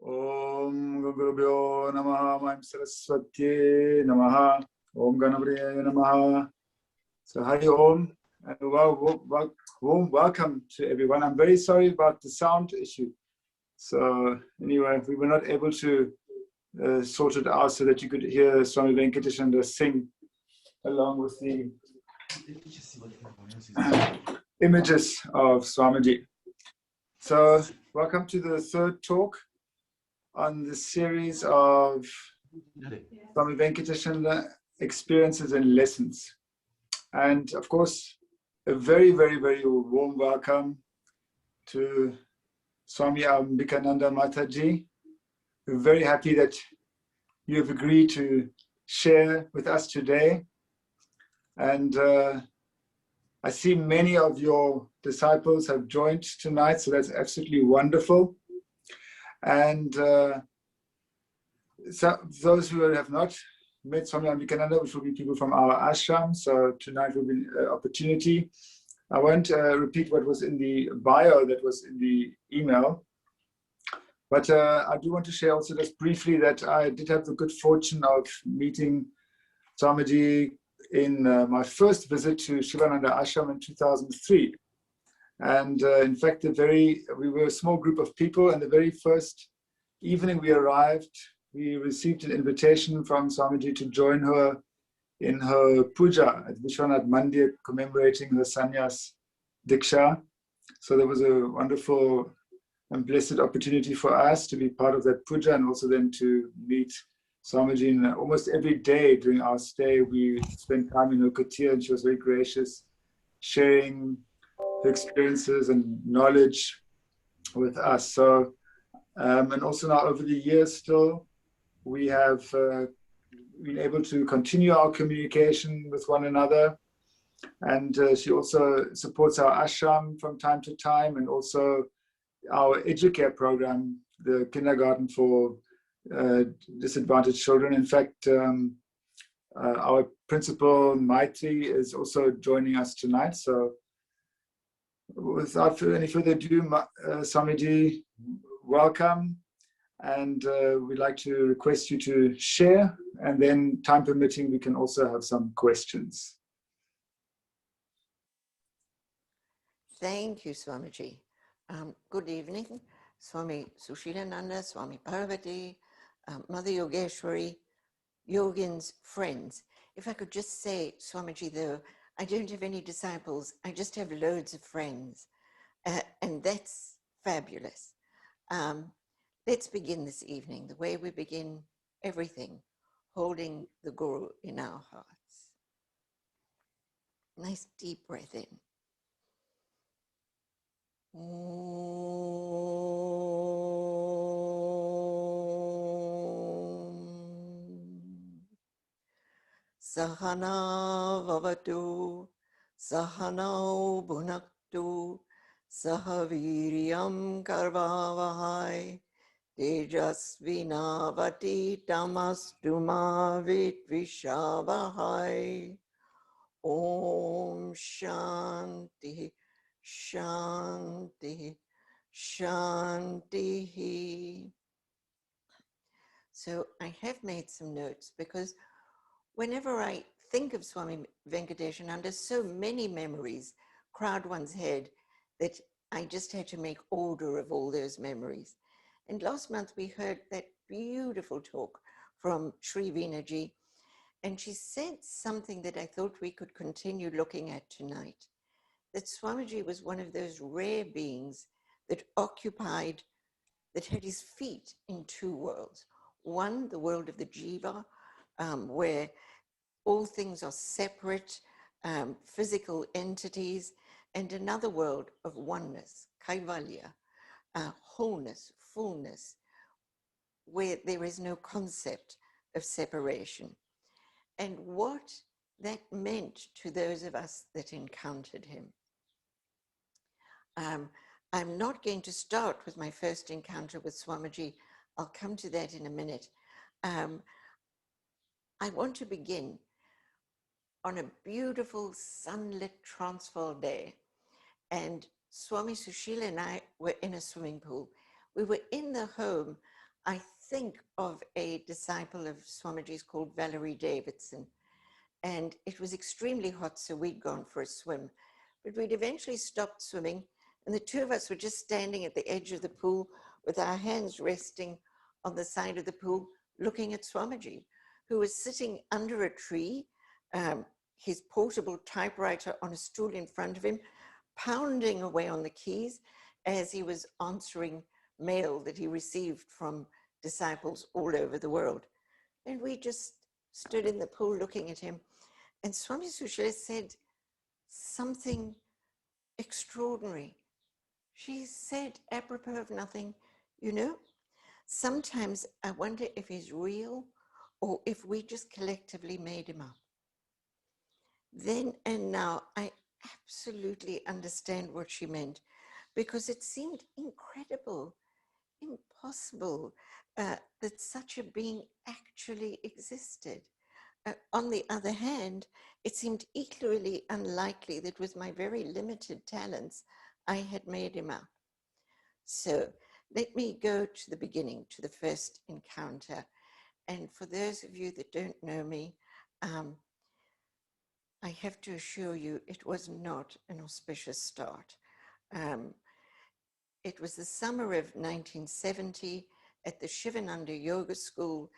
Om Gurubhyo Namaha Maim Saraswati Namaha Om Ganapriya Namaha. So Hari Om and warm welcome to everyone. I'm very sorry about the sound issue. So anyway, we were not able to sort it out so that you could hear Swami Venkatesananda sing along with the images of Swamiji. So welcome to the third talk on the series of Swami Venkatesananda experiences and lessons. And of course, a very, very, very warm welcome to Swami Ambikananda Mataji. We're very happy that you have agreed to share with us today. And I see many of your disciples have joined tonight, so that's absolutely wonderful. And so those who have not met Swami Ambikananda, which will be people from our ashram, so tonight will be an opportunity. I won't repeat what was in the bio that was in the email, but I do want to share also just briefly that I did have the good fortune of meeting Swamiji in my first visit to Shivananda Ashram in 2003. And in fact, we were a small group of people, and the very first evening we arrived, we received an invitation from Swamiji to join her in her puja at Vishwanath Mandir, commemorating her sannyas diksha. So there was a wonderful and blessed opportunity for us to be part of that puja, and also then to meet Swamiji. And almost every day during our stay, we spent time in her kutir, and she was very gracious, sharing her experiences and knowledge with us. So, and also now over the years still, we have been able to continue our communication with one another. And she also supports our ashram from time to time, and also our educare program, the kindergarten for disadvantaged children. In fact, our principal, Maitri, is also joining us tonight. So without any further ado, Swamiji, welcome. And we'd like to request you to share, and then time permitting, we can also have some questions. Thank you, Swamiji. Good evening, Swami Sushilananda, Swami Parvati, Mother Yogeshwari, Yogins, friends. If I could just say, Swamiji, though, I don't have any disciples, I just have loads of friends. And that's fabulous. Let's begin this evening the way we begin everything, holding the Guru in our hearts. Nice deep breath in. Sahana vavatu, sahanau bhunaktu, sahaviryam karvavahai, tejasvinavati tamastuma vitvishavahai. Om Shanti, Shanti, Shanti. So I have made some notes because whenever I think of Swami Venkatesananda, so many memories crowd one's head that I just had to make order of all those memories. And last month we heard that beautiful talk from Sri Veenaji, and she said something that I thought we could continue looking at tonight, that Swamiji was one of those rare beings that had his feet in two worlds. One, the world of the jiva, where all things are separate, physical entities, and another world of oneness, kaivalya, wholeness, fullness, where there is no concept of separation. And what that meant to those of us that encountered him. I'm not going to start with my first encounter with Swamiji. I'll come to that in a minute. I want to begin on a beautiful sunlit Transvaal day. And Swami Sushila and I were in a swimming pool. We were in the home I think of a disciple of Swamiji's called Valerie Davidson. And it was extremely hot, so we'd gone for a swim. But we'd eventually stopped swimming, and the two of us were just standing at the edge of the pool with our hands resting on the side of the pool, looking at Swamiji, who was sitting under a tree, his portable typewriter on a stool in front of him, pounding away on the keys as he was answering mail that he received from disciples all over the world. And we just stood in the pool looking at him. And Swami Sushila said something extraordinary. She said, apropos of nothing, you know, sometimes I wonder if he's real or if we just collectively made him up. Then and now, I absolutely understand what she meant, because it seemed incredible, impossible that such a being actually existed. On the other hand, it seemed equally unlikely that with my very limited talents, I had made him up. So let me go to the beginning, to the first encounter. And for those of you that don't know me, I have to assure you, it was not an auspicious start. It was the summer of 1970 at the Shivananda Yoga School,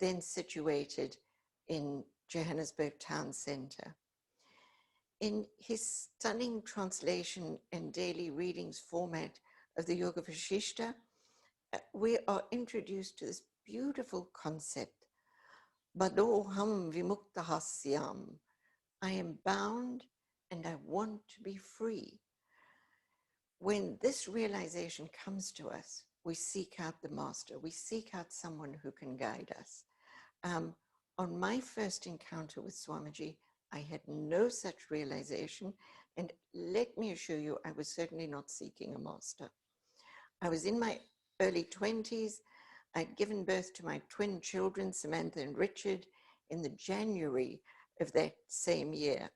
then situated in Johannesburg Town Centre. In his stunning translation and daily readings format of the Yoga Vashishta, we are introduced to this beautiful concept, Badoham Vimuktahasyam. I am bound and I want to be free. When this realization comes to us, we seek out the master, we seek out someone who can guide us. On my first encounter with Swamiji, I had no such realization, and let me assure you, I was certainly not seeking a master. I was in my early 20s. I'd given birth to my twin children, Samantha and Richard, in the January of that same year.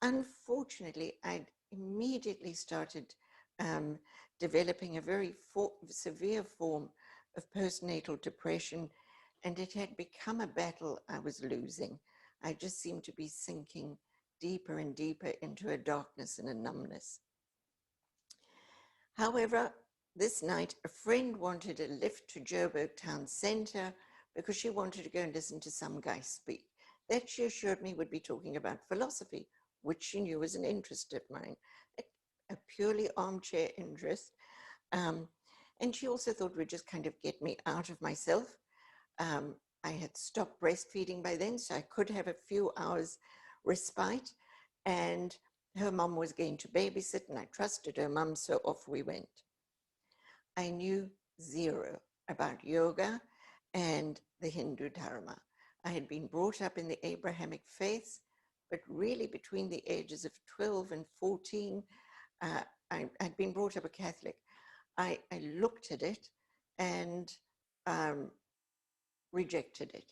Unfortunately, I'd immediately started developing a very severe form of postnatal depression, and it had become a battle I was losing. I just seemed to be sinking deeper and deeper into a darkness and a numbness. However, this night, a friend wanted a lift to Joburg Town Centre because she wanted to go and listen to some guy speak. That, she assured me, would be talking about philosophy, which she knew was an interest of mine, a purely armchair interest. And she also thought would just kind of get me out of myself. I had stopped breastfeeding by then, so I could have a few hours respite. And her mum was going to babysit, and I trusted her mum, so off we went. I knew zero about yoga and the Hindu Dharma. I had been brought up in the Abrahamic faiths, but really between the ages of 12 and 14, I'd been brought up a Catholic. I looked at it and rejected it.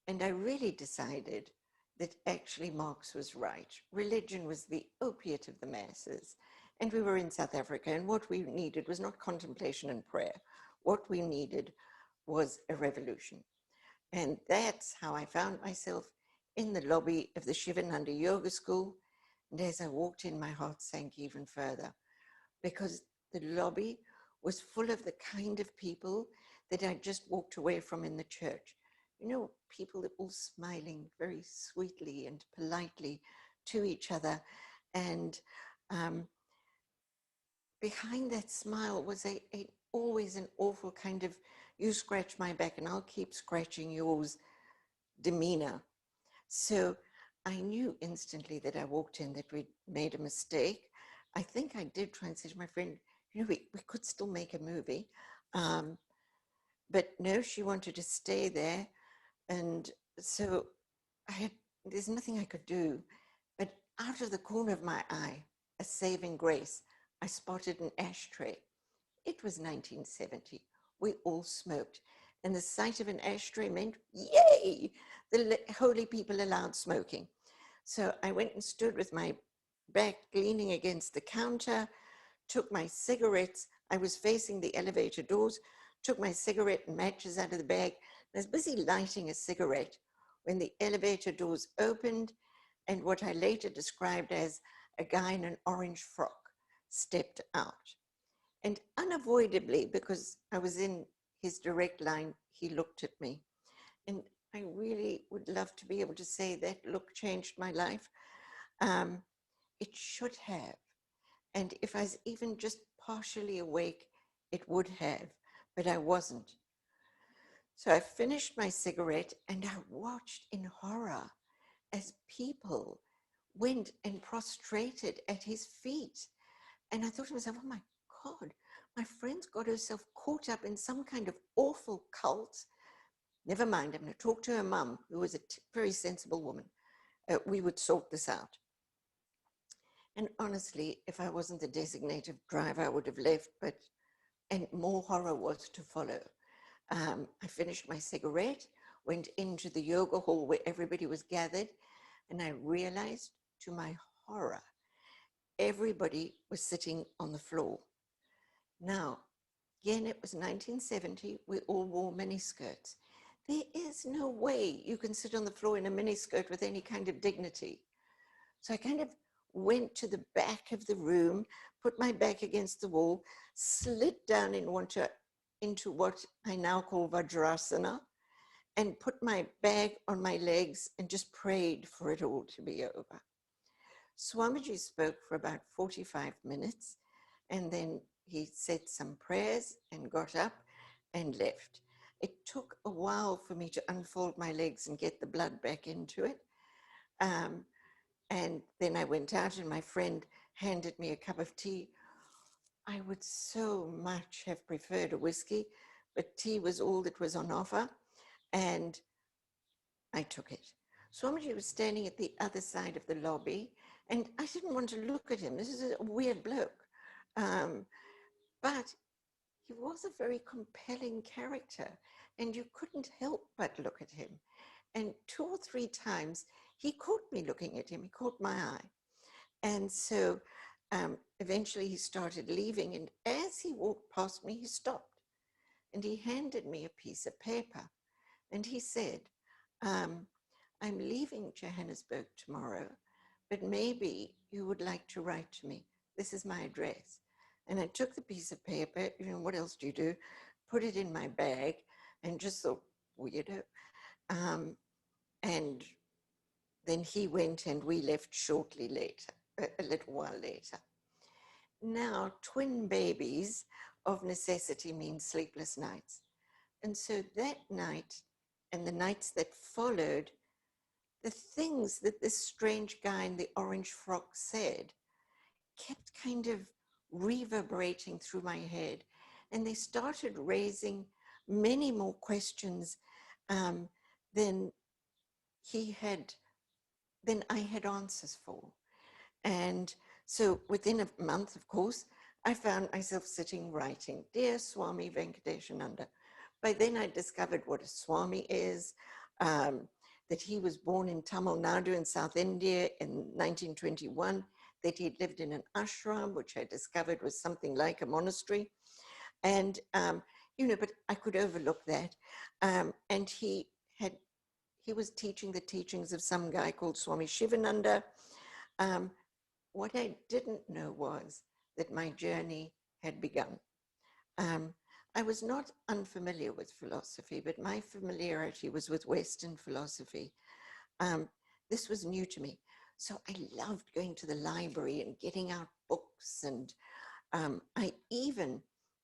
And I really decided that actually Marx was right. Religion was the opiate of the masses. And we were in South Africa, and what we needed was not contemplation and prayer. What we needed was a revolution. And that's how I found myself in the lobby of the Shivananda Yoga School. And as I walked in, my heart sank even further, because the lobby was full of the kind of people that I just walked away from in the church. You know, people that all smiling very sweetly and politely to each other. And behind that smile was always an awful kind of, you scratch my back and I'll keep scratching yours demeanor. So I knew instantly that I walked in that we'd made a mistake. I think I did try and say to my friend, you know, we could still make a movie. But no, she wanted to stay there. And so there's nothing I could do. But out of the corner of my eye, a saving grace, I spotted an ashtray. It was 1970. We all smoked. And the sight of an ashtray meant, yay, the holy people allowed smoking. So I went and stood with my back leaning against the counter, took my cigarettes. I was facing the elevator doors, took my cigarette and matches out of the bag. I was busy lighting a cigarette when the elevator doors opened and what I later described as a guy in an orange frock stepped out. And unavoidably, because I was in his direct line, he looked at me. And I really would love to be able to say that look changed my life. It should have. And if I was even just partially awake, it would have, but I wasn't. So I finished my cigarette and I watched in horror as people went and prostrated at his feet. And I thought to myself, oh my God, my friend's got herself caught up in some kind of awful cult. Never mind, I'm going to talk to her mum, who was a very sensible woman. We would sort this out. And honestly, if I wasn't the designated driver, I would have left, and more horror was to follow. I finished my cigarette, went into the yoga hall where everybody was gathered, and I realized to my horror, everybody was sitting on the floor. Now, again, it was 1970, we all wore miniskirts. There is no way you can sit on the floor in a miniskirt with any kind of dignity. So I kind of went to the back of the room, put my back against the wall, slid down into what I now call Vajrasana, and put my bag on my legs and just prayed for it all to be over. Swamiji spoke for about 45 minutes, and then he said some prayers and got up and left. It took a while for me to unfold my legs and get the blood back into it. And then I went out and my friend handed me a cup of tea. I would so much have preferred a whiskey, but tea was all that was on offer, and I took it. Swamiji was standing at the other side of the lobby, and I didn't want to look at him. This is a weird bloke. But he was a very compelling character, and you couldn't help but look at him. And 2 or 3 times, he caught me looking at him. He caught my eye. And so eventually he started leaving. And as he walked past me, he stopped. And he handed me a piece of paper. And he said, I'm leaving Johannesburg tomorrow, but maybe you would like to write to me. This is my address. And I took the piece of paper, what else do you do? Put it in my bag and just thought, weirdo. And then he went and we left shortly later, a little while later. Now, twin babies of necessity mean sleepless nights. And so that night and the nights that followed, the things that this strange guy in the orange frock said kept kind of reverberating through my head. And they started raising many more questions than I had answers for. And so within a month, of course, I found myself sitting writing, Dear Swami Venkatesananda. By then I discovered what a Swami is, that he was born in Tamil Nadu in South India in 1921, that he'd lived in an ashram, which I discovered was something like a monastery. And, but I could overlook that. And he was teaching the teachings of some guy called Swami Shivananda. What I didn't know was that my journey had begun. I was not unfamiliar with philosophy, but my familiarity was with Western philosophy. This was new to me. So I loved going to the library and getting out books. And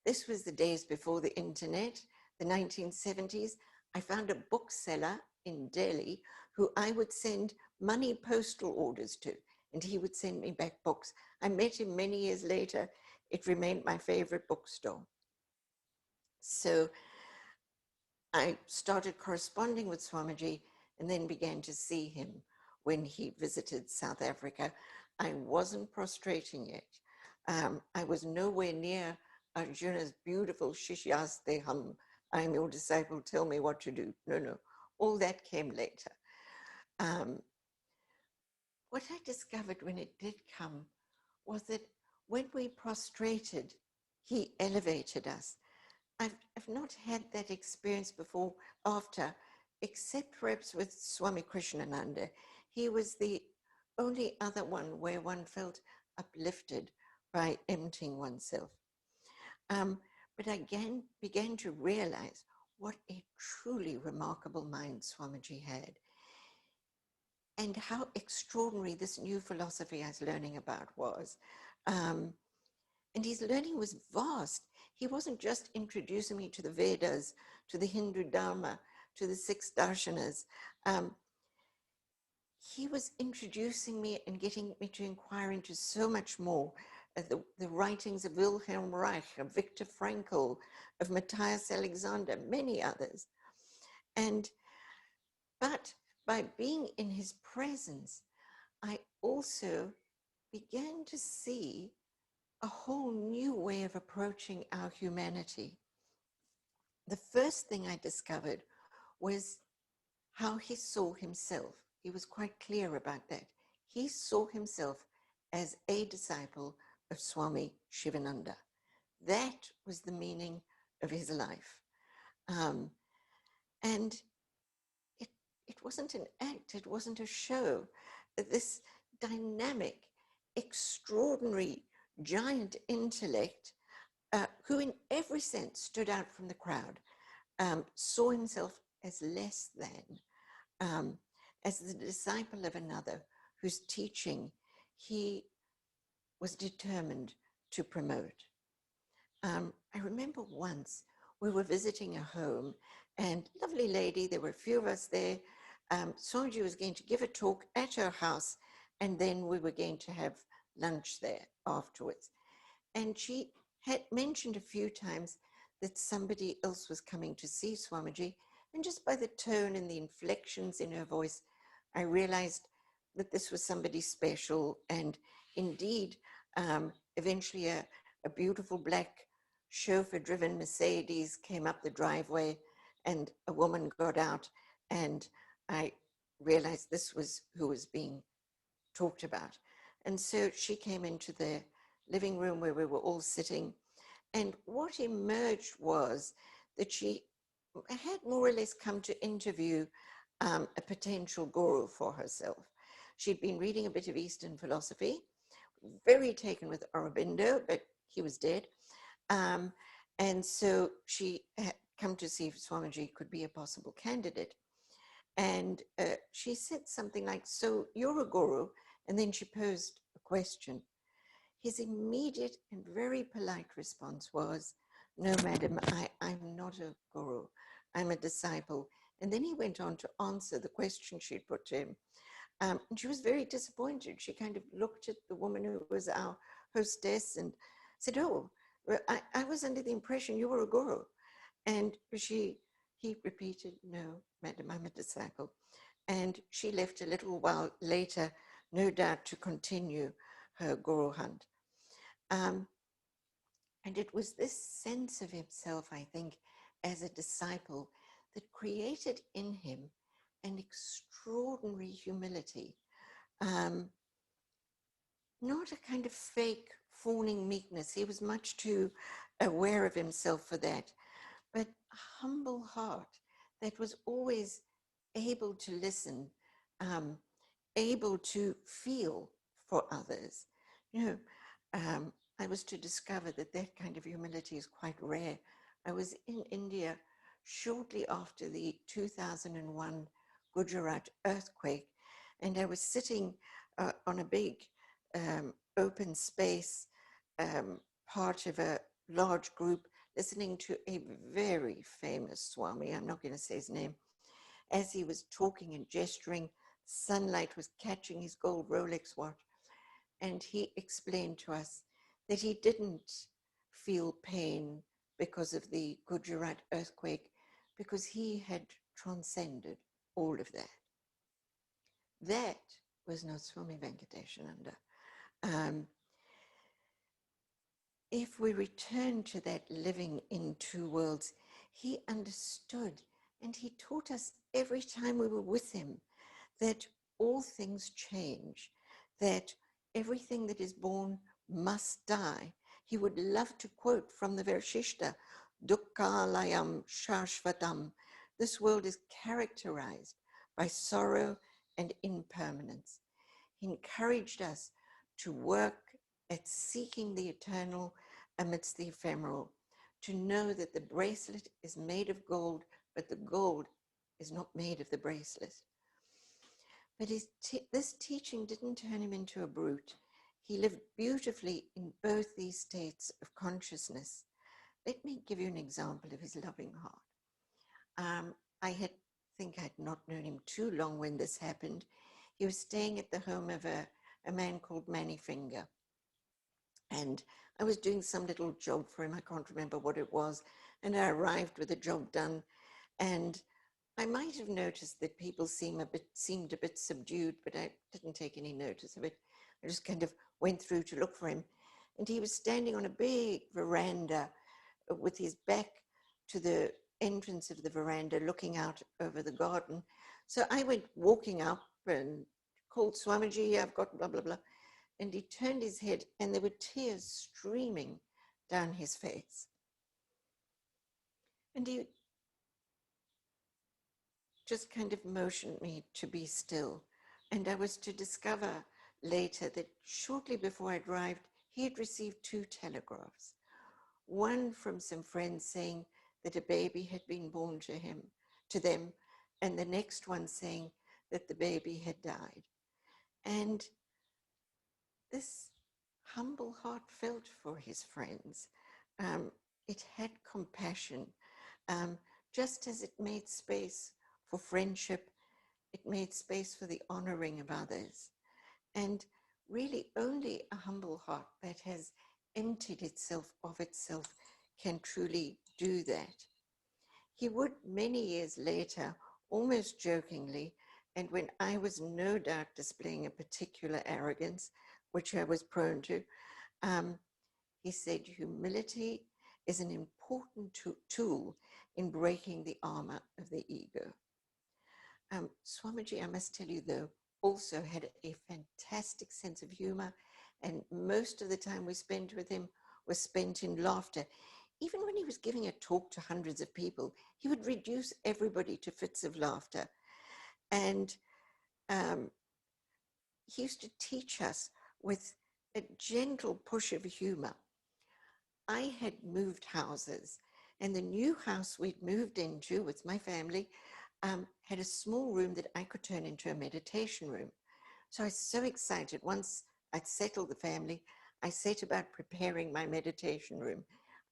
this was the days before the internet, the 1970s. I found a bookseller in Delhi who I would send money postal orders to, and he would send me back books. I met him many years later. It remained my favorite bookstore. So I started corresponding with Swamiji and then began to see him when he visited South Africa. I wasn't prostrating yet. I was nowhere near Arjuna's beautiful Shishyaste hum. I am your disciple, tell me what to do. No, all that came later. What I discovered when it did come was that when we prostrated, he elevated us. I've not had that experience before, after, except perhaps with Swami Krishnananda. He was the only other one where one felt uplifted by emptying oneself. But I began to realize what a truly remarkable mind Swamiji had, and how extraordinary this new philosophy I was learning about was. And his learning was vast. He wasn't just introducing me to the Vedas, to the Hindu Dharma, to the six darshanas. He was introducing me and getting me to inquire into so much more. The writings of Wilhelm Reich, of Viktor Frankl, of Matthias Alexander, many others. But by being in his presence, I also began to see a whole new way of approaching our humanity. The first thing I discovered was how he saw himself. He was quite clear about that. He saw himself as a disciple of Swami Shivananda. That was the meaning of his life. And it wasn't an act, it wasn't a show. This dynamic, extraordinary, giant intellect, who in every sense stood out from the crowd, saw himself as less than, as the disciple of another whose teaching he was determined to promote. I remember once we were visiting a home, and lovely lady, there were a few of us there. Swamiji was going to give a talk at her house, and then we were going to have lunch there afterwards. And she had mentioned a few times that somebody else was coming to see Swamiji, and just by the tone and the inflections in her voice, I realized that this was somebody special. And indeed, eventually a beautiful black chauffeur-driven Mercedes came up the driveway, and a woman got out, and I realized this was who was being talked about. And so she came into the living room where we were all sitting, and what emerged was that she had more or less come to interview a potential guru for herself. She'd been reading a bit of Eastern philosophy, very taken with Aurobindo, but he was dead. And so she had come to see if Swamiji could be a possible candidate. And she said something like, "So you're a guru?" And then she posed a question. His immediate and very polite response was, "No, madam, I'm not a guru. I'm a disciple." And then he went on to answer the question she'd put to him. And she was very disappointed. She kind of looked at the woman who was our hostess and said, "Oh, I was under the impression you were a guru." And he repeated, "No, madam, I'm a disciple." And she left a little while later, no doubt to continue her guru hunt. And it was this sense of himself, I think, as a disciple that created in him an extraordinary humility. Not a kind of fake, fawning meekness. He was much too aware of himself for that, but a humble heart that was always able to listen, able to feel for others. I was to discover that that kind of humility is quite rare. I was in India shortly after the 2001 Gujarat earthquake, and I was sitting on a big open space, part of a large group, listening to a very famous Swami, I'm not going to say his name. As he was talking and gesturing, sunlight was catching his gold Rolex watch, and he explained to us that he didn't feel pain because of the Gujarat earthquake, because he had transcended all of that. That was not Swami Venkatesananda. If we return to that living in two worlds, he understood, and he taught us every time we were with him that all things change, that everything that is born must die. He would love to quote from the Vershishta, dukkhalayam shashvatam. This world is characterized by sorrow and impermanence. He encouraged us to work at seeking the eternal amidst the ephemeral, to know that the bracelet is made of gold, but the gold is not made of the bracelet. But this teaching didn't turn him into a brute. He lived beautifully in both these states of consciousness. Let me give you an example of his loving heart. I think I'd not known him too long when this happened. He was staying at the home of a man called Manny Finger. And I was doing some little job for him. I can't remember what it was. And I arrived with the job done. And I might have noticed that people seemed a bit subdued, but I didn't take any notice of it. I just kind of went through to look for him. And he was standing on a big veranda with his back to the entrance of the veranda, looking out over the garden. So I went walking up and called Swamiji, I've got blah, blah, blah. And he turned his head and there were tears streaming down his face. And he just kind of motioned me to be still. And I was to discover later that shortly before I arrived, he had received 2 telegrams. One from some friends saying that a baby had been born to them, and the next one saying that the baby had died. And this humble heart felt for his friends. It had compassion. Just as it made space for friendship, it made space for the honoring of others. And really only a humble heart that has emptied itself of itself can truly do that. He would, many years later, almost jokingly, and when I was no doubt displaying a particular arrogance, which I was prone to, he said, humility is an important tool in breaking the armor of the ego. Swamiji, I must tell you though, also had a fantastic sense of humor, and most of the time we spent with him was spent in laughter. Even when he was giving a talk to hundreds of people, he would reduce everybody to fits of laughter. And he used to teach us with a gentle push of humor. I had moved houses, and the new house we'd moved into with my family had a small room that I could turn into a meditation room. So I was so excited. Once I'd settled the family, I set about preparing my meditation room.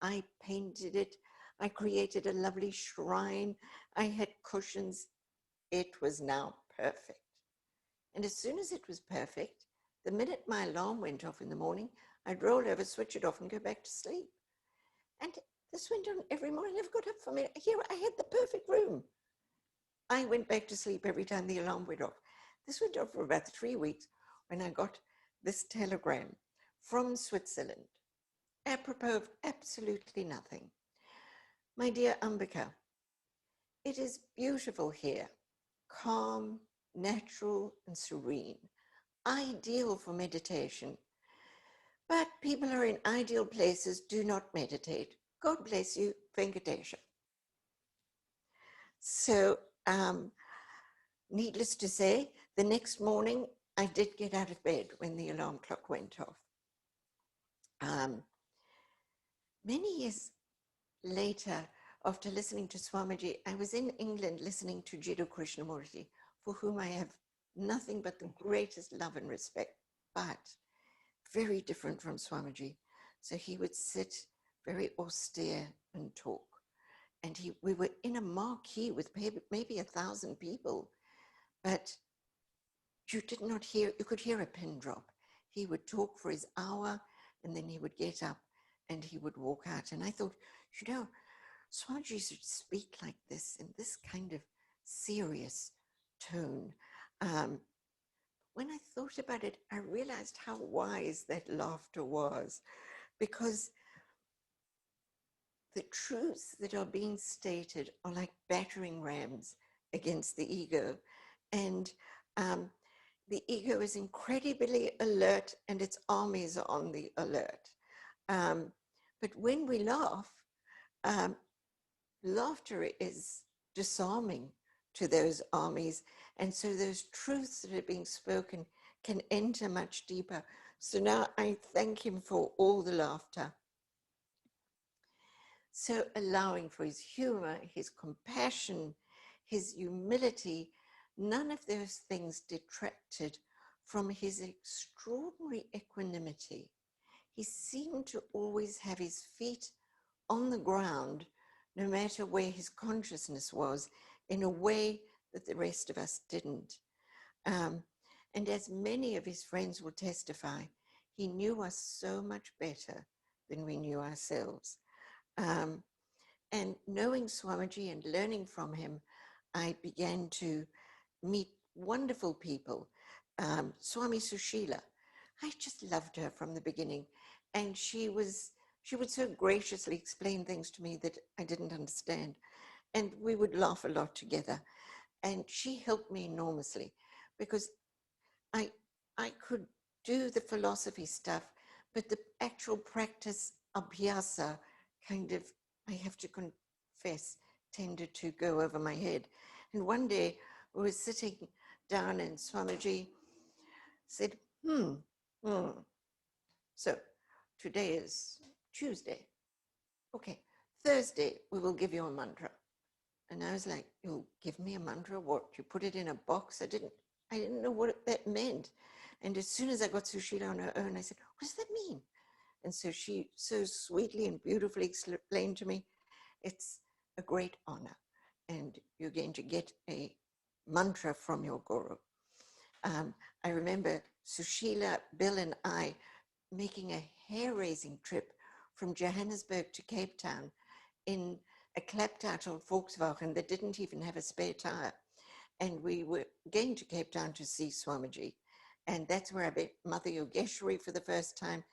I painted it. I created a lovely shrine. I had cushions. It was now perfect. And as soon as it was perfect, the minute my alarm went off in the morning, I'd roll over, switch it off, and go back to sleep. And this went on every morning. I never got up from it. Here I had the perfect room. I went back to sleep every time the alarm went off. This went on for about 3 weeks when I got this telegram from Switzerland, apropos of absolutely nothing. My dear Ambika, it is beautiful here, calm, natural, and serene, ideal for meditation. But people who are in ideal places do not meditate. God bless you, Venkatesananda. So, needless to say, the next morning I did get out of bed when the alarm clock went off. Many years later, after listening to Swamiji, I was in England listening to Jiddu Krishnamurti, for whom I have nothing but the greatest love and respect, but very different from Swamiji. So he would sit very austere and talk. And we were in a marquee with maybe 1,000 people, but you did not hear, you could hear a pin drop. He would talk for his hour and then he would get up and he would walk out. And I thought, you know, Swamiji should speak like this in this kind of serious tone. When I thought about it, I realized how wise that laughter was, because the truths that are being stated are like battering rams against the ego. And the ego is incredibly alert and its armies are on the alert. But when we laugh, um, laughter is disarming to those armies. And so those truths that are being spoken can enter much deeper. So now I thank him for all the laughter. So allowing for his humor, his compassion, his humility, none of those things detracted from his extraordinary equanimity. He seemed to always have his feet on the ground, no matter where his consciousness was, in a way that the rest of us didn't. And as many of his friends will testify, he knew us so much better than we knew ourselves. And knowing Swamiji and learning from him, I began to meet wonderful people. Swami Sushila, I just loved her from the beginning. And she would so graciously explain things to me that I didn't understand. And we would laugh a lot together. And she helped me enormously because I could do the philosophy stuff, but the actual practice, abhyasa, kind of, I have to confess, tended to go over my head. And one day we were sitting down and Swamiji said, so today is Tuesday. Okay, Thursday we will give you a mantra. And I was like, you'll give me a mantra? What? You put it in a box? I didn't know what that meant. And as soon as I got Sushila on her own, I said, what does that mean? And so she so sweetly and beautifully explained to me, it's a great honor. And you're going to get a mantra from your guru. I remember Sushila, Bill, and I making a hair-raising trip from Johannesburg to Cape Town in a clapped-out old Volkswagen that didn't even have a spare tire. And we were going to Cape Town to see Swamiji. And that's where I met Mother Yogeshwari for the first time.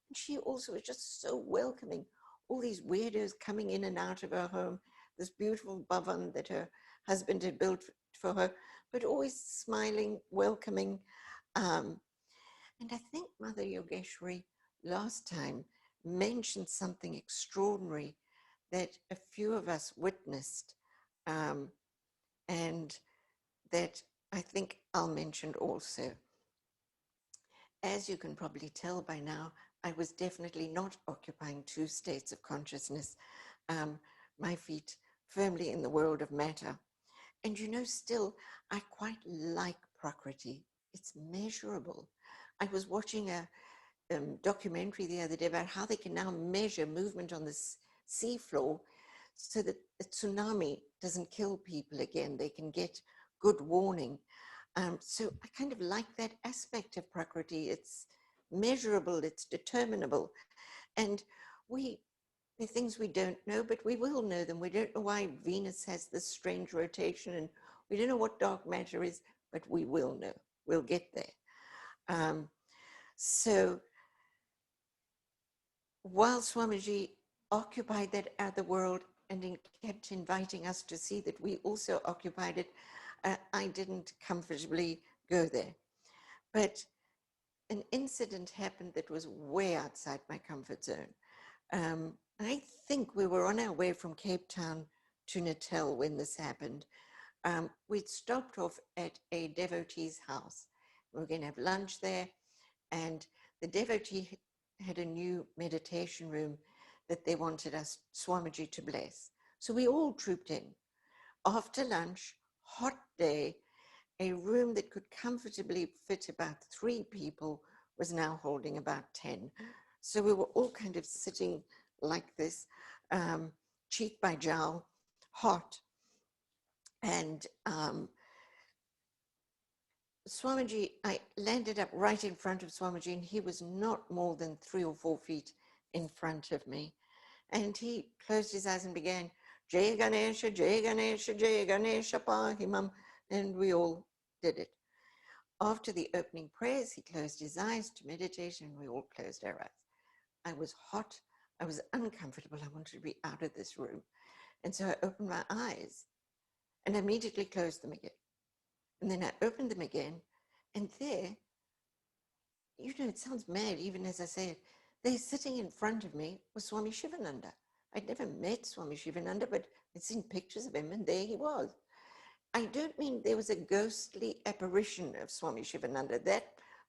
And she also was just so welcoming. All these weirdos coming in and out of her home, this beautiful bhavan that her husband had built for her, but always smiling, welcoming. And I think Mother Yogeshwari last time mentioned something extraordinary that a few of us witnessed, and that I think I'll mention also. As you can probably tell by now, I was definitely not occupying two states of consciousness, my feet firmly in the world of matter. And still, I quite like Prakriti. It's measurable. I was watching a documentary the other day about how they can now measure movement on the sea floor so that a tsunami doesn't kill people again. They can get good warning. So I kind of like that aspect of Prakriti. It's measurable, it's determinable. And the things we don't know, but we will know them. We don't know why Venus has this strange rotation, and we don't know what dark matter is, but we will know. We'll get there. So while Swamiji occupied that other world and kept inviting us to see that we also occupied it, I didn't comfortably go there. But an incident happened that was way outside my comfort zone. I think we were on our way from Cape Town to Natal when this happened. We'd stopped off at a devotee's house. We were going to have lunch there, and the devotee had a new meditation room that they wanted us, Swamiji, to bless. So we all trooped in. After lunch, hot day, a room that could comfortably fit about 3 people was now holding about 10. So we were all kind of sitting like this, cheek by jowl, hot. And Swamiji, I landed up right in front of Swamiji, and he was not more than 3 or 4 feet in front of me. And he closed his eyes and began, Jai Ganesha, Jai Ganesha, Jai Ganesha, Pahimam, and we all did it. After the opening prayers, he closed his eyes to meditation, and we all closed our eyes. I was hot, I was uncomfortable, I wanted to be out of this room. And so I opened my eyes and immediately closed them again. And then I opened them again, and there, it sounds mad even as I say it, there sitting in front of me was Swami Shivananda. I'd never met Swami Shivananda, but I'd seen pictures of him, and there he was. I don't mean there was a ghostly apparition of Swami Shivananda. That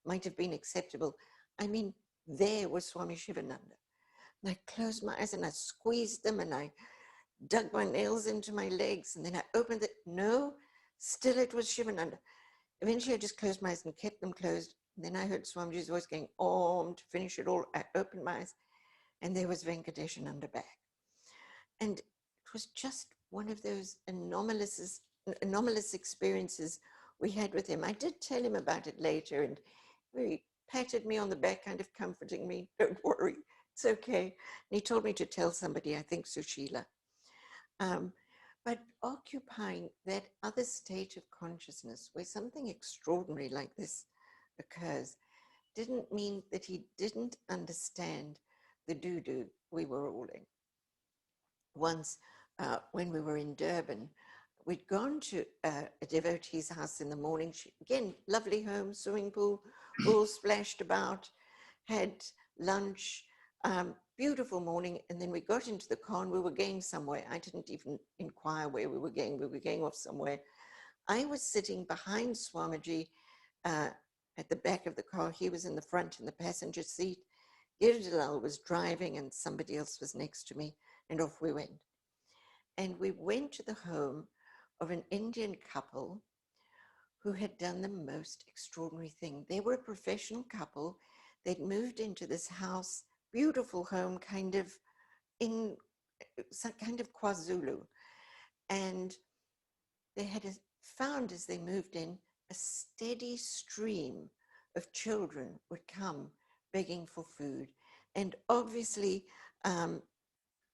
might have been acceptable. I mean, there was Swami Shivananda. And I closed my eyes and I squeezed them and I dug my nails into my legs, and then I opened it. No, still it was Shivananda. Eventually I just closed my eyes and kept them closed. And then I heard Swamiji's voice going, Om, to finish it all. I opened my eyes and there was Venkatesananda back. And it was just one of those anomalous experiences we had with him. I did tell him about it later, and he patted me on the back, kind of comforting me. Don't worry, it's okay. And he told me to tell somebody, I think Sushila. But occupying that other state of consciousness where something extraordinary like this occurs didn't mean that he didn't understand the doo-doo we were all in. Once, when we were in Durban, we'd gone to a devotee's house in the morning. Again, lovely home, swimming pool, all splashed about, had lunch, beautiful morning. And then we got into the car and we were going somewhere. I didn't even inquire where we were going. We were going off somewhere. I was sitting behind Swamiji at the back of the car. He was in the front in the passenger seat. Girdalal was driving and somebody else was next to me, and off we went. And we went to the home of an Indian couple who had done the most extraordinary thing. They were a professional couple. They'd moved into this house, beautiful home, kind of in some kind of KwaZulu. And they had found, as they moved in, a steady stream of children would come begging for food. And obviously,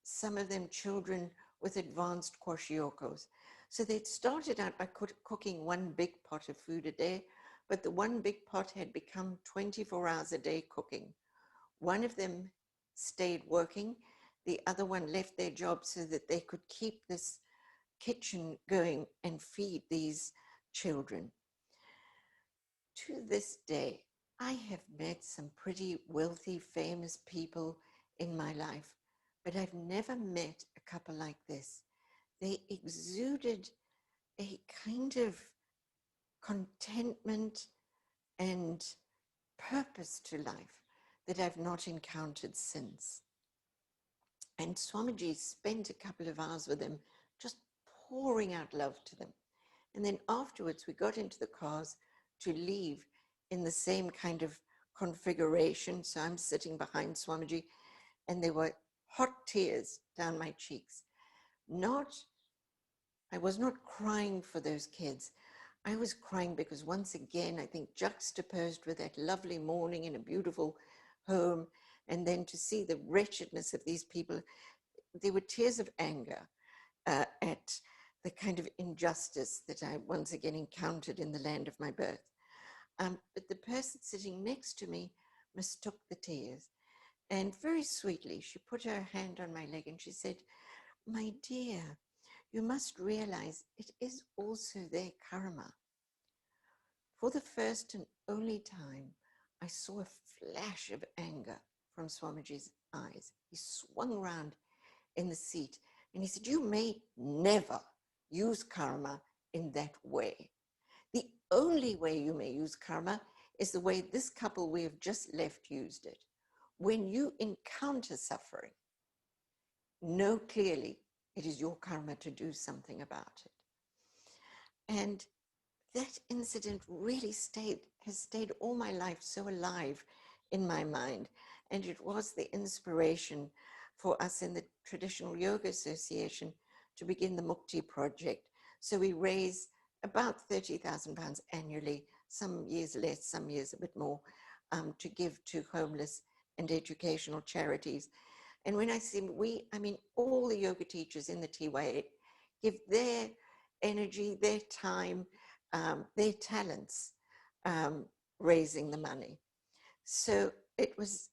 some of them children with advanced kwashiorkors. So they'd started out by cooking one big pot of food a day, but the one big pot had become 24 hours a day cooking. One of them stayed working. The other one left their job so that they could keep this kitchen going and feed these children. To this day, I have met some pretty wealthy, famous people in my life, but I've never met a couple like this. They exuded a kind of contentment and purpose to life that I've not encountered since. And Swamiji spent a couple of hours with them, just pouring out love to them. And then afterwards, we got into the cars to leave in the same kind of configuration. So I'm sitting behind Swamiji, and there were hot tears down my cheeks. I was not crying for those kids. I was crying because once again, I think juxtaposed with that lovely morning in a beautiful home, and then to see the wretchedness of these people, there were tears of anger at the kind of injustice that I once again encountered in the land of my birth. But the person sitting next to me mistook the tears. And very sweetly, she put her hand on my leg and she said, "My dear, you must realize it is also their karma." For the first and only time, I saw a flash of anger from Swamiji's eyes. He swung around in the seat and he said, "You may never use karma in that way. The only way you may use karma is the way this couple we have just left used it. When you encounter suffering, know clearly it is your karma to do something about it." And that incident really has stayed all my life so alive in my mind. And it was the inspiration for us in the Traditional Yoga Association to begin the Mukti Project. So we raise about £30,000 annually, some years less, some years a bit more, to give to homeless and educational charities. And when I say I mean all the yoga teachers in the TYA give their energy, their time, their talents, raising the money. So it was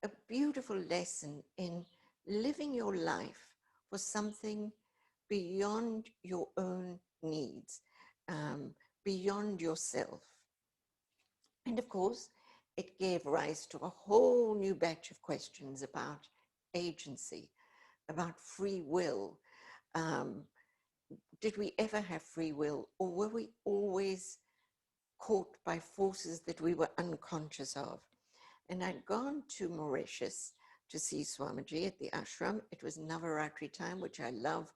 a beautiful lesson in living your life for something beyond your own needs, beyond yourself. And of course, it gave rise to a whole new batch of questions about agency, about free will. Um, did we ever have free will, or were we always caught by forces that we were unconscious of? And I'd gone to Mauritius to see Swamiji at the ashram. It was Navaratri time, which I love.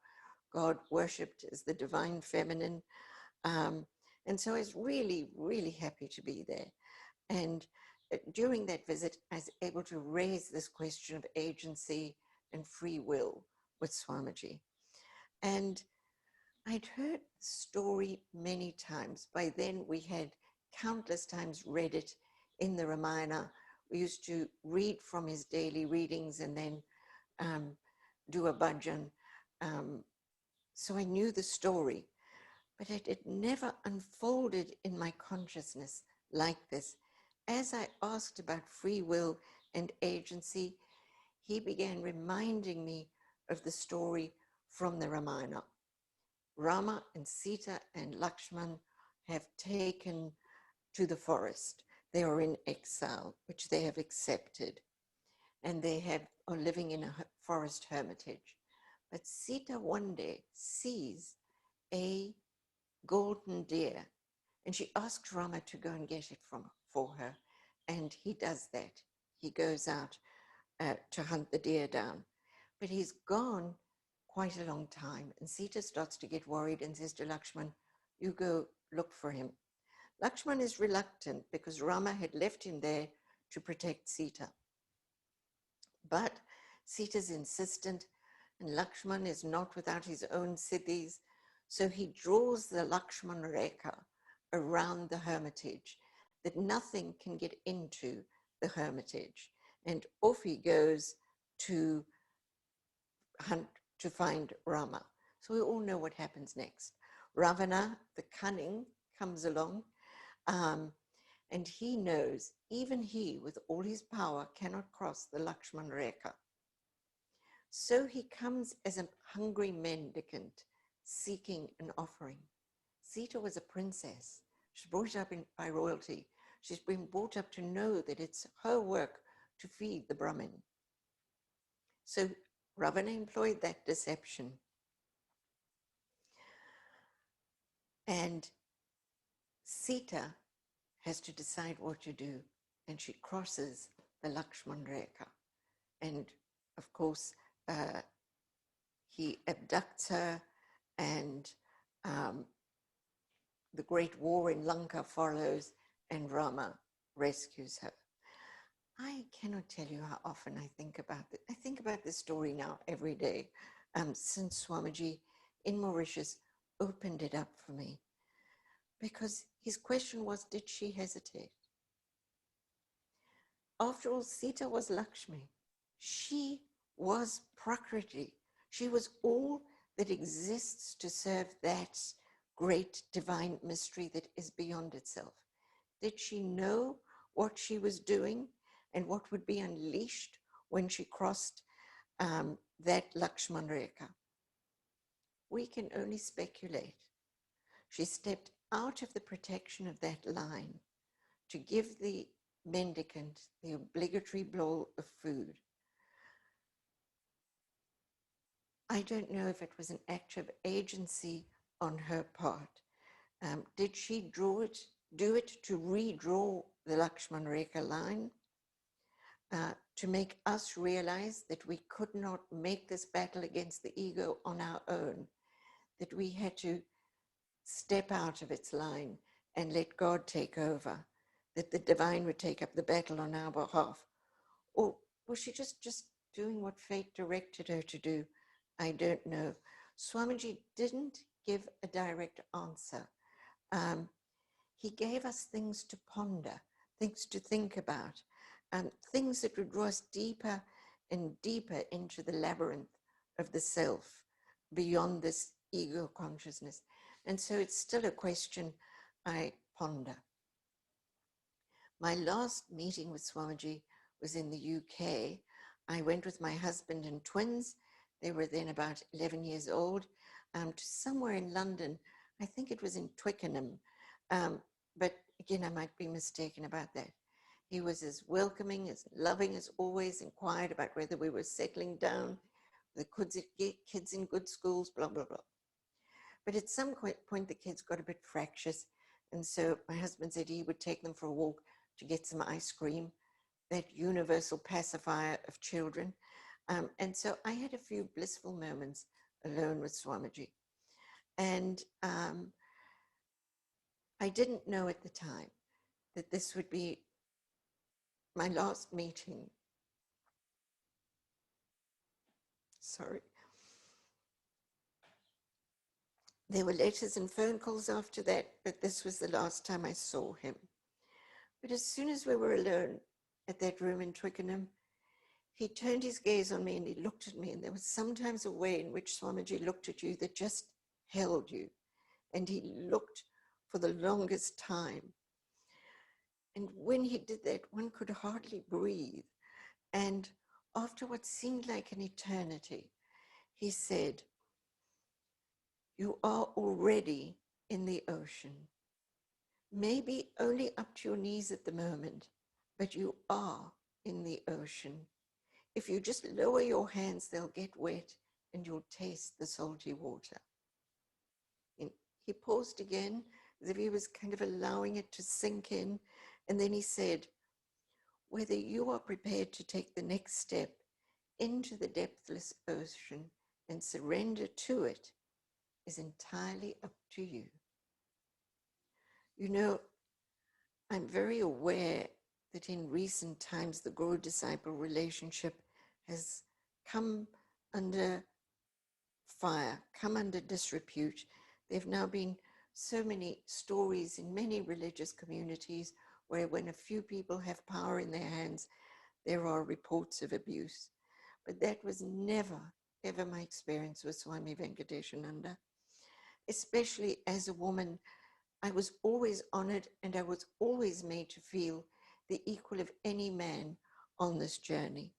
God worshipped as the divine feminine. And so I was really, really happy to be there. And during that visit, I was able to raise this question of agency and free will with Swamiji. And I'd heard the story many times. By then, we had countless times read it in the Ramayana. We used to read from his daily readings and then do a bhajan. So I knew the story, but it had never unfolded in my consciousness like this. As I asked about free will and agency, he began reminding me of the story from the Ramayana. Rama and Sita and Lakshman have taken to the forest. They are in exile, which they have accepted, and they are living in a forest hermitage. But Sita one day sees a golden deer, and she asks Rama to go and get it for her, and he does that. He goes out to hunt the deer down, but he's gone quite a long time, and Sita starts to get worried and says to Lakshman, you go look for him. Lakshman is reluctant because Rama had left him there to protect Sita. But Sita's insistent, and Lakshman is not without his own siddhis, so he draws the Lakshman Rekha around the hermitage, that nothing can get into the hermitage. And off he goes to hunt, to find Rama. So we all know what happens next. Ravana, the cunning, comes along, and he knows, even he, with all his power, cannot cross the Lakshman Rekha. So he comes as a hungry mendicant, seeking an offering. Sita was a princess. She's brought up by royalty. She's been brought up to know that it's her work to feed the Brahmin. So Ravana employed that deception. And Sita has to decide what to do, and she crosses the Lakshman Rekha. And of course, he abducts her, and the great war in Lanka follows, and Rama rescues her. I cannot tell you how often I think about it. I think about this story now every day, since Swamiji in Mauritius opened it up for me. Because his question was, did she hesitate? After all, Sita was Lakshmi. She was Prakriti. She was all that exists to serve that great divine mystery that is beyond itself. Did she know what she was doing and what would be unleashed when she crossed that Lakshman Rekha? We can only speculate. She stepped out of the protection of that line to give the mendicant the obligatory bowl of food. I don't know if it was an act of agency on her part. Did she do it to redraw the Lakshman Rekha line, to make us realize that we could not make this battle against the ego on our own, that we had to step out of its line and let God take over, that the divine would take up the battle on our behalf? Or was she just doing what fate directed her to do? I don't know. Swamiji didn't give a direct answer. He gave us things to ponder, things to think about, things that would draw us deeper and deeper into the labyrinth of the self, beyond this ego consciousness. And so it's still a question I ponder. My last meeting with Swamiji was in the UK. I went with my husband and twins. They were then about 11 years old, to somewhere in London. I think it was in Twickenham. But again, I might be mistaken about that. He was as welcoming, as loving as always, inquired about whether we were settling down. the kids in good schools, blah, blah, blah. But at some point, the kids got a bit fractious. And so my husband said he would take them for a walk to get some ice cream, that universal pacifier of children. And so I had a few blissful moments alone with Swamiji. And I didn't know at the time that this would be my last meeting. Sorry. There were letters and phone calls after that, but this was the last time I saw him. But as soon as we were alone at that room in Twickenham, he turned his gaze on me and he looked at me, and there was sometimes a way in which Swamiji looked at you that just held you, and he looked for the longest time. And when he did that, one could hardly breathe. And after what seemed like an eternity, he said, "You are already in the ocean. Maybe only up to your knees at the moment, but you are in the ocean. If you just lower your hands, they'll get wet and you'll taste the salty water." And he paused again, as if he was kind of allowing it to sink in. And then he said, "Whether you are prepared to take the next step into the depthless ocean and surrender to it is entirely up to you." You know, I'm very aware that in recent times, the guru-disciple relationship has come under fire, come under disrepute. There have now been so many stories in many religious communities where when a few people have power in their hands, there are reports of abuse. But that was never, ever my experience with Swami Venkatesananda. Especially as a woman, I was always honored and I was always made to feel the equal of any man on this journey.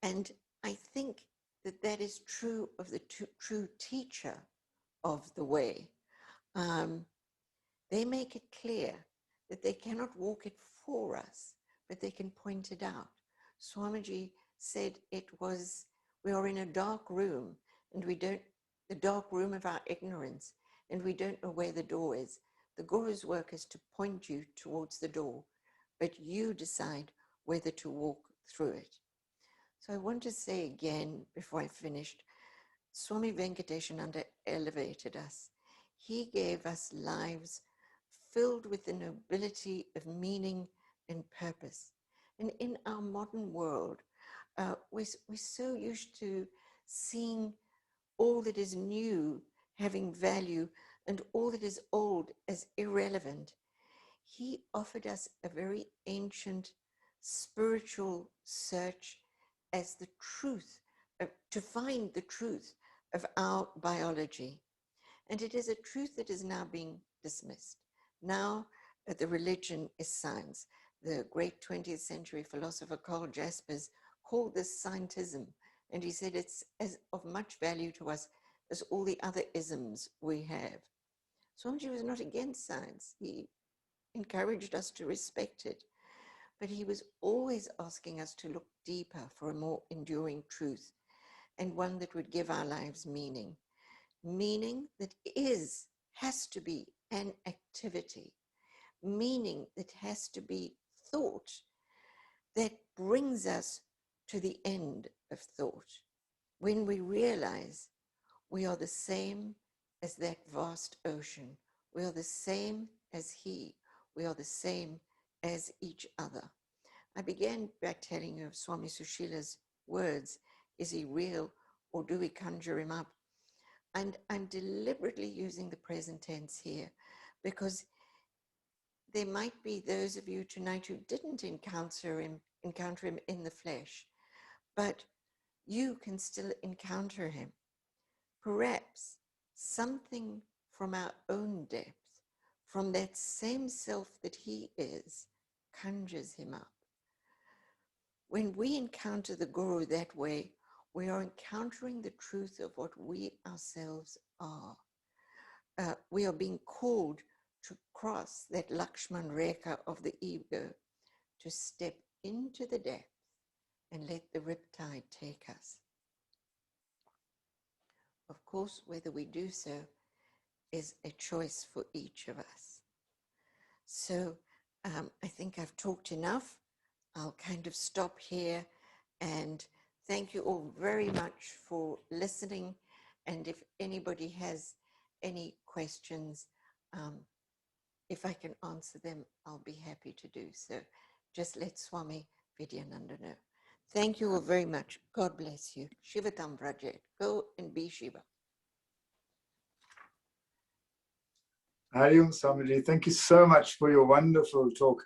And I think that that is true of the true teacher of the way. They make it clear that they cannot walk it for us, but they can point it out. Swamiji said we are in a dark room, and the dark room of our ignorance, and we don't know where the door is. The Guru's work is to point you towards the door, but you decide whether to walk through it. So I want to say again, before I finished, Swami Venkatesananda elevated us. He gave us lives filled with the nobility of meaning and purpose. And in our modern world, we're so used to seeing all that is new having value and all that is old as irrelevant. He offered us a very ancient spiritual search as the truth, to find the truth of our biology. And it is a truth that is now being dismissed. Now the religion is science. The great 20th century philosopher Karl Jaspers called this scientism, and he said it's as of much value to us as all the other isms we have. Swamiji was not against science. He encouraged us to respect it, but he was always asking us to look deeper for a more enduring truth, and one that would give our lives meaning. Meaning that has to be an activity. Meaning that has to be thought that brings us to the end of thought. When we realize we are the same as that vast ocean, we are the same as he, we are the same as each other. I began by telling you of Swami Sushila's words, "Is he real or do we conjure him up?" And I'm deliberately using the present tense here because there might be those of you tonight who didn't encounter him in the flesh, but you can still encounter him. Perhaps something from our own depth, from that same self that he is, conjures him up. When we encounter the Guru that way, we are encountering the truth of what we ourselves are. We are being called to cross that Lakshman Rekha of the ego, to step into the depth and let the riptide take us. Of course, whether we do so is a choice for each of us. So I think I've talked enough. I'll kind of stop here, and thank you all very much for listening. And if anybody has any questions, if I can answer them, I'll be happy to do so. Just let Swami Vidyananda know. Thank you all very much. God bless you. Shiva Tam Vrajet. Go and be Shiva. Hari Om Swamiji, thank you so much for your wonderful talk.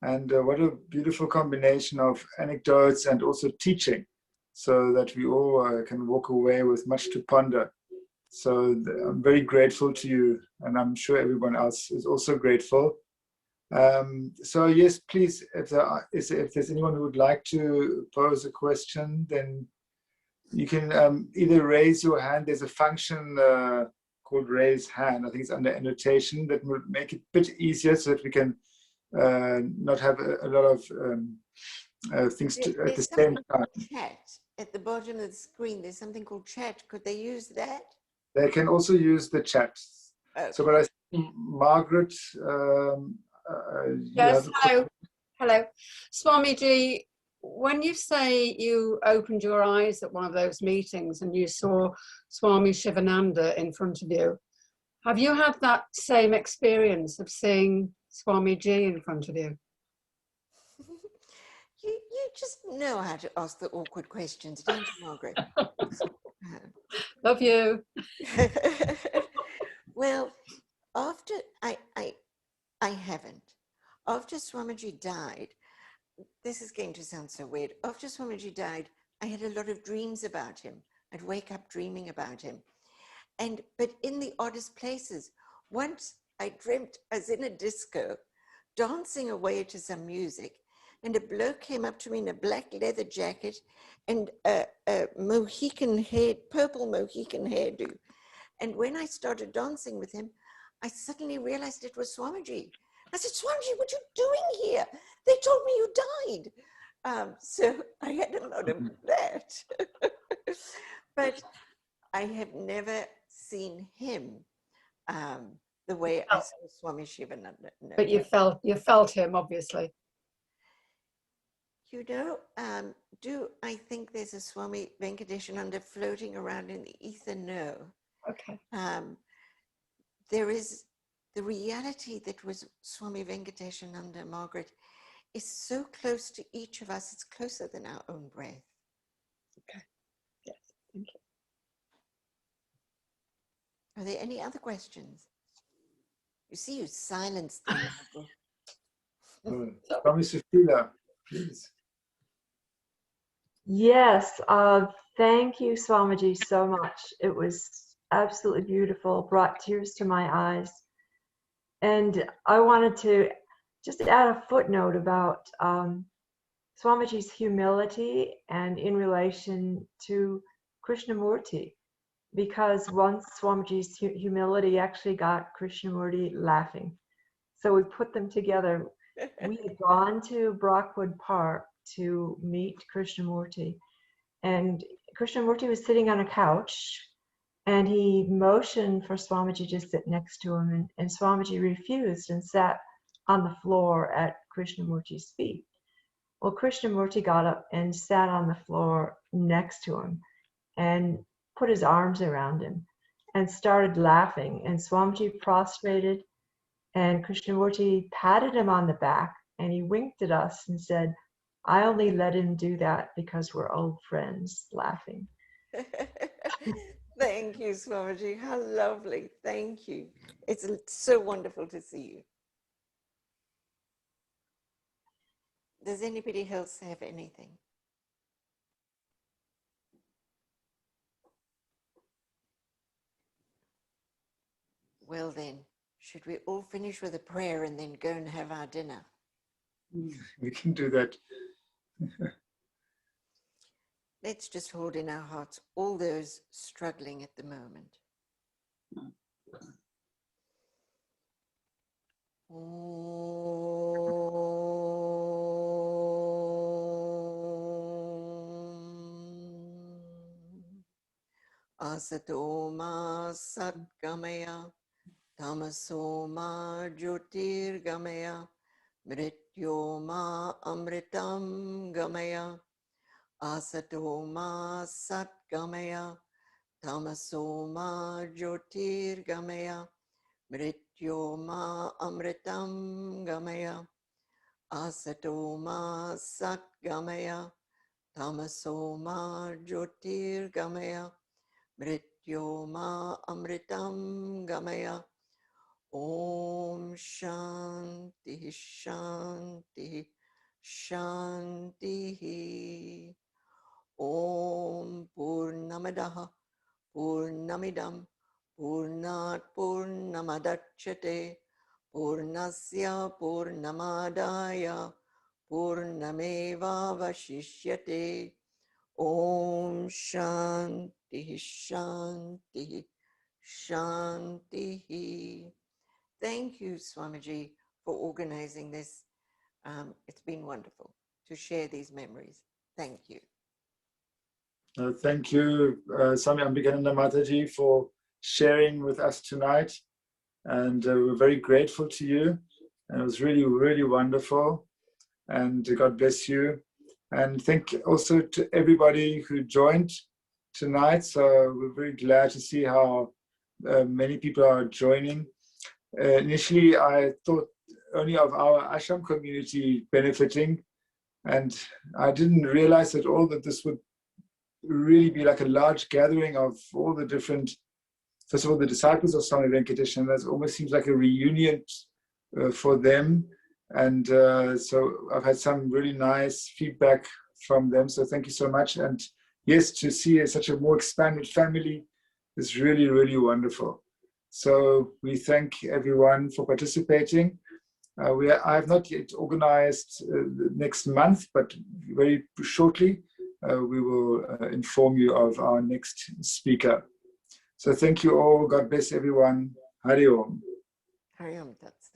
And what a beautiful combination of anecdotes and also teaching, so that we all can walk away with much to ponder. So I'm very grateful to you, and I'm sure everyone else is also grateful. So yes, please, if there's anyone who would like to pose a question, then you can either raise your hand. There's a function called raise hand. I think it's under annotation that will make it a bit easier so that we can not have a lot of things at the same time. Chat at the bottom of the screen. There's something called chat. Could they use that? They can also use the chat. Okay. So, but I see Margaret. Yes, hello. Swamiji, when you say you opened your eyes at one of those meetings and you saw Swami Shivananda in front of you, have you had that same experience of seeing Swamiji in front of you? You just know how to ask the awkward questions, don't you, Margaret? Love you. Well, after I haven't. After Swamiji died, this is going to sound so weird. After Swamiji died, I had a lot of dreams about him. I'd wake up dreaming about him. But in the oddest places. Once I dreamt I was in a disco, dancing away to some music, and a bloke came up to me in a black leather jacket and a Mohican hair, purple Mohican hairdo. And when I started dancing with him, I suddenly realized it was Swamiji. I said, Swamiji, what are you doing here? They told me you died. So I had a lot of that. But I have never seen him the way I saw Swami Shivananda. No. But you felt him, obviously. You know, do I think there's a Swami Venkatesananda floating around in the ether? No. Okay. There is the reality that was Swami Venkatesananda, Margaret, is so close to each of us. It's closer than our own breath. Okay. Yes. Thank you. Are there any other questions? You see, you silenced them, Margaret. Swami Sushila, please. Yes, thank you, Swamiji, so much. It was absolutely beautiful, brought tears to my eyes. And I wanted to just add a footnote about Swamiji's humility and in relation to Krishnamurti, because once Swamiji's humility actually got Krishnamurti laughing. So we put them together. We had gone to Brockwood Park to meet Krishnamurti, and Krishnamurti was sitting on a couch, and he motioned for Swamiji to sit next to him, and Swamiji refused and sat on the floor at Krishnamurti's feet. Well, Krishnamurti got up and sat on the floor next to him and put his arms around him and started laughing, and Swamiji prostrated, and Krishnamurti patted him on the back, and he winked at us and said, I only let him do that because we're old friends, laughing. Thank you, Swamiji. How lovely. Thank you. It's so wonderful to see you. Does anybody else have anything? Well then, should we all finish with a prayer and then go and have our dinner? We can do that. Let's just hold in our hearts all those struggling at the moment. Oh. Asato ma satgamaya, tamaso ma jyotirgamaya, mrityo ma amritam gamaya. Asato ma satgamaya, tamaso ma jyotirgamaya, mrityo ma amritam gamaya. Asato ma satgamaya, tamaso ma jyotirgamaya, mrityo ma amritam gamaya. Om Shanti Shanti Shanti. Om Purnamadaha Purnamidam Purnat Purnamadachyate Purnasya Purnamadaya Purnameva Vashishyate. Om Shanti Shanti Shanti. Thank you, Swamiji, for organizing this. It's been wonderful to share these memories. Thank you. Thank you, Swami Ambikananda Mataji, for sharing with us tonight. And we're very grateful to you. And it was really, really wonderful. And God bless you. And thank you also to everybody who joined tonight. So we're very glad to see how many people are joining. Initially, I thought only of our ashram community benefiting. And I didn't realize at all that this would really be like a large gathering of all the different, first of all, the disciples of Swami Venkatesananda. That almost seems like a reunion for them. And so I've had some really nice feedback from them. So thank you so much. And yes, to see such a more expanded family is really, really wonderful. So we thank everyone for participating. I have not yet organized next month, but very shortly we will inform you of our next speaker. So thank you all. God bless everyone. Hari Om. Hari Om Tat Sat.